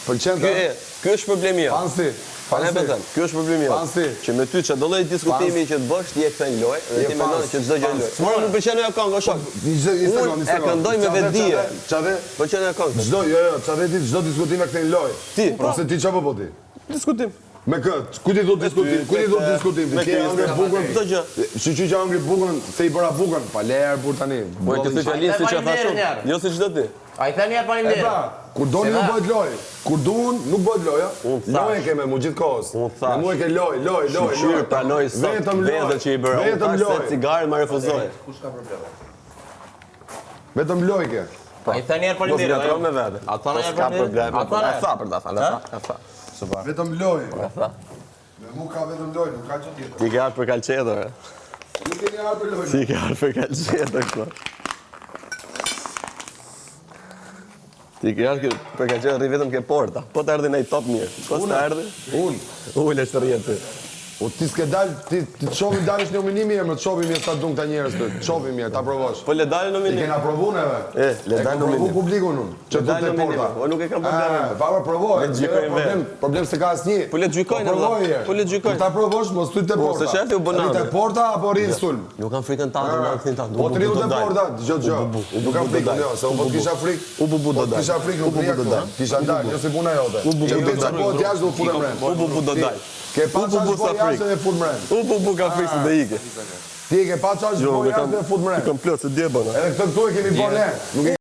Pëlqen të? Ky është problemi jam. Fansi. Ky është problemi jam. Që me ty që do lloj diskutimi që të bësh, ti e kthen lojë dhe ti mendon që çdo gjë lojë. S'mora më pëlqen ajo këngë, shok. E këndoj me vetdije. Çave? Pëlqen ajo këngë. Çave ti çdo diskutim e kthen lojë. Ti, ose ti çfarë po ti? Diskutim. Me këtë, ku ti do diskutim? Ku ti do diskutim? Ti ke angër bukën çdo gjë. Shiqy që angër bukën, se i bëra bukën, pa lejer bur tani. Po ti fjalin siç e thashun. Jo si çdo ti. Ai thani atë faleminderit. Kur doni nuk bëhet lojë. Kur duan nuk bëhet lojë. Lojë kemë mu gjithkohës. Me mua ke lojë. Shqyr pranoj sot vetëm që i bëra. Vetëm lojë. Cigare më refuzoi. Kush ka probleme? Vetëm lojë ke. Ai thani atë Mos faleminderit. gatro me vete. Ata Ka problem. Ata Për ta thënë. Super. Vetëm lojë. Me mua ka vetëm lojë, nuk ka gjë tjetër. Ti ke ardhur për kalçetër. Nuk keni ardhur për lojë. Ti ke ardhur për kalçetër këtu. Ti ke ardhur për kalçetër rri vetëm ke porta. Po të ardhin ai top mirë. Po të ardhi? Unë të rjetë. O ti s'ke dal, ti të shohim dalësh në nominimi mirë, më të shohim mirë sa dun këta njerëz të shohim mirë, ta provosh. Po le dalë në nominim. I kena provu neve. Le dalë në nominim. Publikun unë. Që do të porta. Po nuk e kam problem. Pa provoj. Problem se ka asnjë. Po le gjykojnë valla. Po le gjykojnë. Ta provosh mos ty te porta. Se shefi u bën. Te porta apo rrin sulm. Nuk kam frikën tande, nuk kthin tande. Po rrin te porta, dëgjoj. Nuk kam frikën, jo, se unë po kisha frikë. U bu do dal. Kisha frikë, nuk do dal. Kisha ndal, jo se puna jote. U bu do dal. Po jashtë do futem rend. U bu do dal. Ke pa çfarë po jashtë dhe fut mrend. U bu ka frikë dhe ike. Ti e ke pa çfarë po jashtë dhe fut mrend. Kam plot se dje bën. Edhe këtë këtu e kemi bën ne. Nuk e